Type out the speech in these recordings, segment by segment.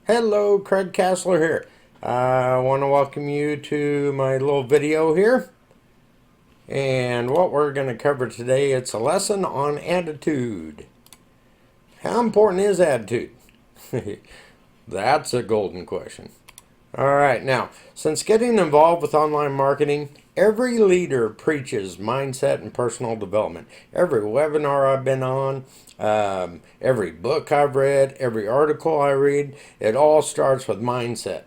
Hello, Craig Castler here. I want to welcome you to my little video here. And what we're going to cover today, it's a lesson on attitude. How important is attitude? That's a golden question. All right, now, since getting involved with online marketing, every leader preaches mindset and personal development. Every webinar I've been on, every book I've read, every article I read, it all starts with mindset.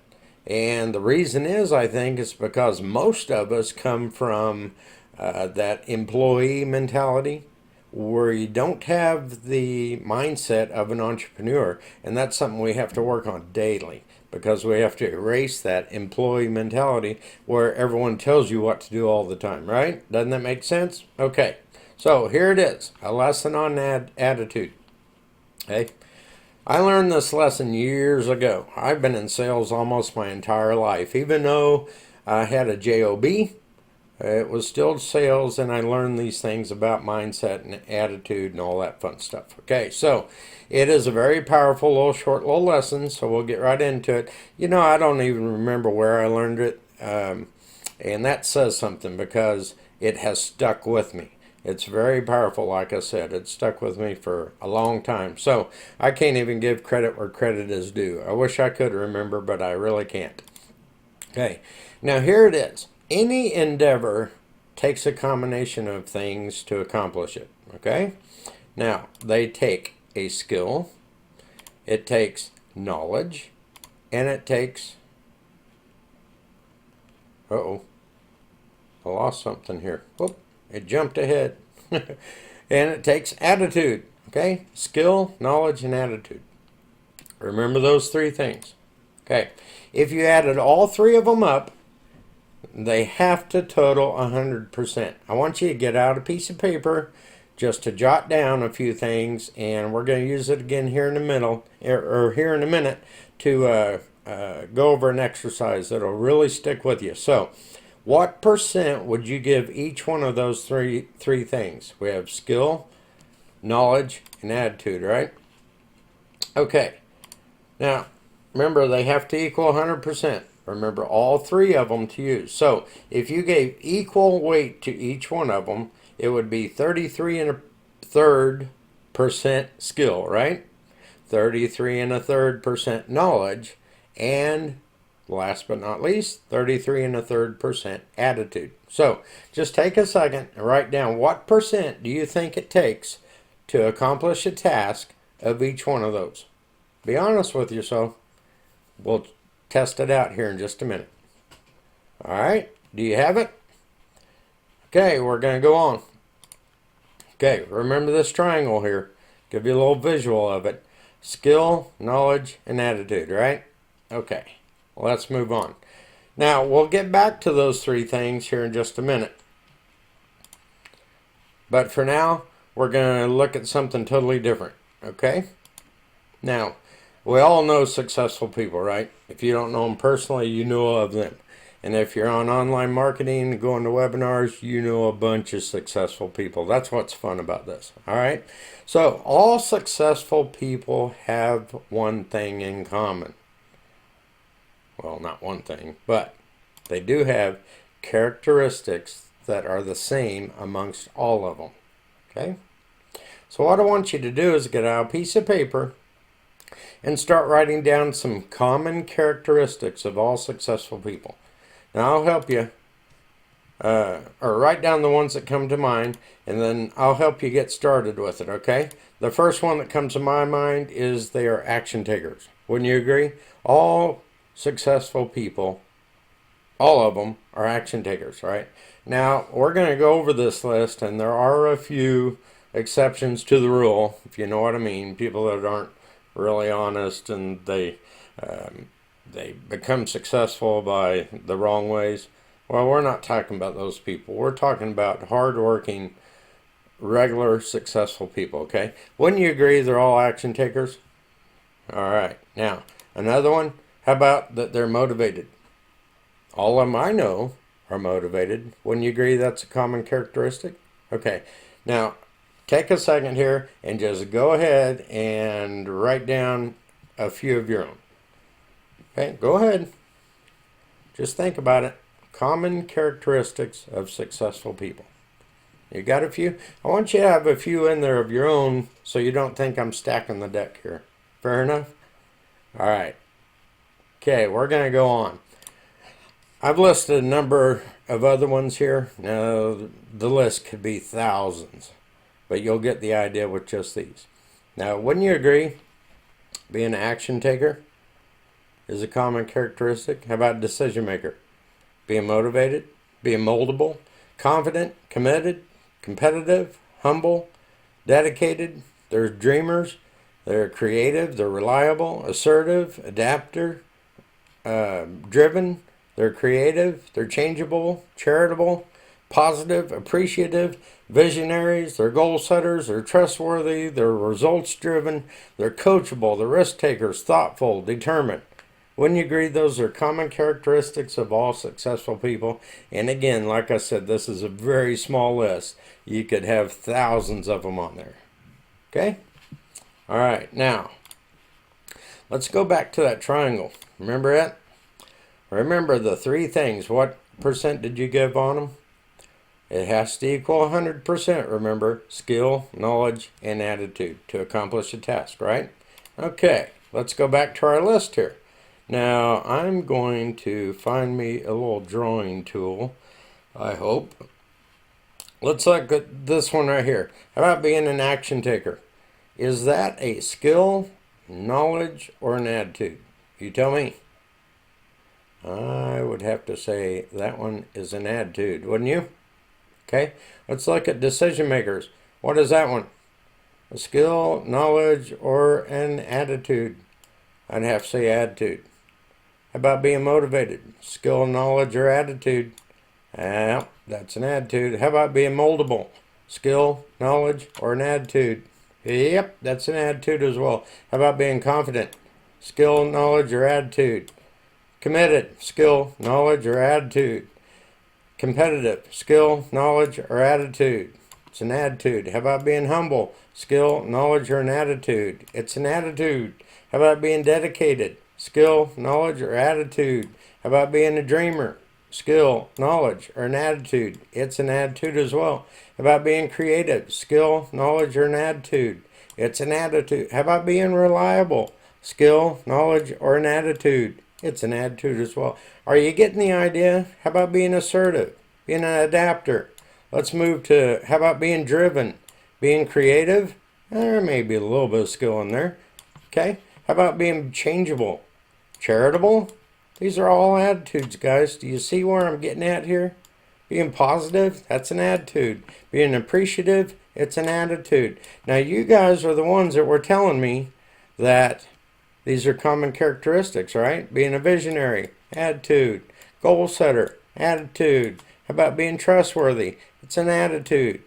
And the reason is, I think, is because most of us come from that employee mentality where you don't have the mindset of an entrepreneur. And that's something we have to work on daily because we have to erase that employee mentality where everyone tells you what to do all the time, right? Doesn't that make sense? Okay, so here it is, a lesson on attitude. Okay, I learned this lesson years ago. I've been in sales almost my entire life. Even though I had a job, it was still sales, and I learned these things about mindset and attitude and all that fun stuff. Okay, so it is a very powerful short little lesson, so we'll get right into it. You know, I don't even remember where I learned it, and that says something because it has stuck with me. It's very powerful, like I said. It's stuck with me for a long time. So I can't even give credit where credit is due. I wish I could remember, but I really can't. Okay, now here it is. Any endeavor takes a combination of things to accomplish it. Okay, now they take a skill, it takes knowledge, and it takes, I lost something here. Whoop, it jumped ahead. And it takes attitude. Okay, skill, knowledge, and attitude. Remember those three things. Okay, if you added all three of them up, they have to total 100%. I want you to get out a piece of paper just to jot down a few things, and we're going to use it again here in the middle, or here in a minute, to go over an exercise that'll really stick with you. So, what percent would you give each one of those three things? We have skill, knowledge, and attitude, right? Okay. Now, remember, they have to equal 100%. Remember all three of them to use. So if you gave equal weight to each one of them, it would be 33 and a third percent skill, right? 33 and a third percent knowledge, and last but not least, 33 and a third percent attitude. So just take a second and write down what percent do you think it takes to accomplish a task of each one of those. Be honest with yourself. We'll test it out here in just a minute. All right, do you have it? Okay, we're going to go on. Okay, remember this triangle here. Give you a little visual of it. Skill, knowledge, and attitude, right? Okay, let's move on. Now, we'll get back to those three things here in just a minute. But for now, we're going to look at something totally different, okay? Now, we all know successful people, right? If you don't know them personally, you know of them. And if you're on online marketing, going to webinars, you know a bunch of successful people. That's what's fun about this, all right? So all successful people have one thing in common. Well, not one thing, but they do have characteristics that are the same amongst all of them, okay? So what I want you to do is get out a piece of paper and start writing down some common characteristics of all successful people. Now I'll help you, or write down the ones that come to mind, and then I'll help you get started with it, okay? The first one that comes to my mind is they are action takers. Wouldn't you agree? All successful people, all of them, are action takers, right? Now, we're going to go over this list, and there are a few exceptions to the rule, if you know what I mean. People that aren't really honest, and they become successful by the wrong ways. Well, we're not talking about those people. We're talking about hardworking, regular, successful people, okay? Wouldn't you agree they're all action takers? All right. Now, another one, how about that they're motivated? All of them I know are motivated. Wouldn't you agree that's a common characteristic? Okay. Now, take a second here and just go ahead and write down a few of your own. Okay, go ahead. Just think about it. Common characteristics of successful people. You got a few? I want you to have a few in there of your own so you don't think I'm stacking the deck here. Fair enough? All right. Okay, we're going to go on. I've listed a number of other ones here. Now, the list could be thousands, but you'll get the idea with just these. Now, wouldn't you agree being an action taker is a common characteristic? How about decision maker? Being motivated, being moldable, confident, committed, competitive, humble, dedicated. They're dreamers. They're creative. They're reliable, assertive, adapter, driven. They're creative. They're changeable, charitable, positive, appreciative, visionaries. They're goal setters. They're trustworthy. They're results driven. They're coachable. They're risk takers, thoughtful, determined. Wouldn't you agree those are common characteristics of all successful people? And again, like I said, this is a very small list. You could have thousands of them on there. Okay? All right, now, let's go back to that triangle. Remember it? Remember the three things. What percent did you give on them? It has to equal 100%, remember. Skill, knowledge, and attitude to accomplish a task, right? Okay, let's go back to our list here. Now, I'm going to find me a little drawing tool, I hope. Let's look at this one right here. How about being an action taker? Is that a skill, knowledge, or an attitude? You tell me. I would have to say that one is an attitude, wouldn't you? Okay, let's look at decision makers. What is that one? A skill, knowledge, or an attitude? I'd have to say attitude. How about being motivated? Skill, knowledge, or attitude? That's an attitude. How about being moldable? Skill, knowledge, or an attitude? Yep, that's an attitude as well. How about being confident? Skill, knowledge, or attitude? Committed? Skill, knowledge, or attitude? Competitive? Skill, knowledge, or attitude? It's an attitude. How about being humble? Skill, knowledge, or an attitude? It's an attitude. How about being dedicated? Skill, knowledge, or attitude? How about being a dreamer? Skill, knowledge, or an attitude? It's an attitude as well. How about being creative? Skill, knowledge, or an attitude? It's an attitude. How about being reliable? Skill, knowledge, or an attitude? It's an attitude as well. Are you getting the idea? How about being assertive? Being an adapter? Let's move to, how about being driven? Being creative? There may be a little bit of skill in there. Okay. How about being changeable? Charitable? These are all attitudes, guys. Do you see where I'm getting at here? Being positive, that's an attitude. Being appreciative, it's an attitude. Now, you guys are the ones that were telling me that these are common characteristics, right? Being a visionary, attitude. Goal setter, attitude. How about being trustworthy? It's an attitude.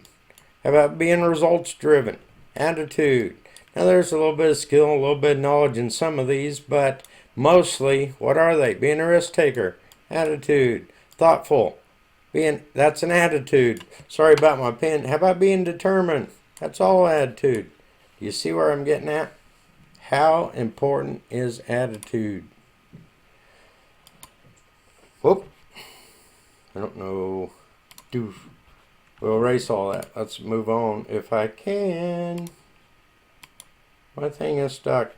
How about being results driven? Attitude. Now, there's a little bit of skill, a little bit of knowledge in some of these, but mostly, what are they? Being a risk taker, attitude. Thoughtful, that's an attitude. Sorry about my pen. How about being determined? That's all attitude. Do you see where I'm getting at? How important is attitude? Whoop. I don't know. We'll erase all that. Let's move on if I can. My thing is stuck.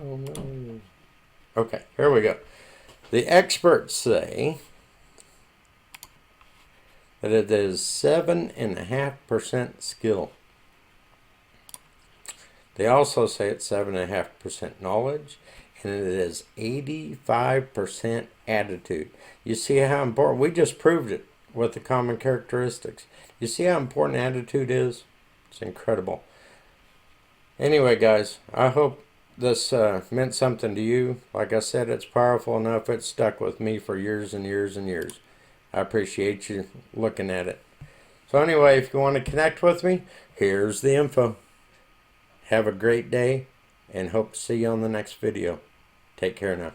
Oh no. Okay, here we go. The experts say that it is 7.5% skill. They also say it's 7.5% knowledge, and it is 85% attitude. You see how important, we just proved it with the common characteristics. You see how important attitude is? It's incredible. Anyway, guys, I hope this meant something to you. Like I said, it's powerful enough. It's stuck with me for years and years and years. I appreciate you looking at it. So anyway, if you want to connect with me, here's the info. Have a great day, and hope to see you on the next video. Take care now.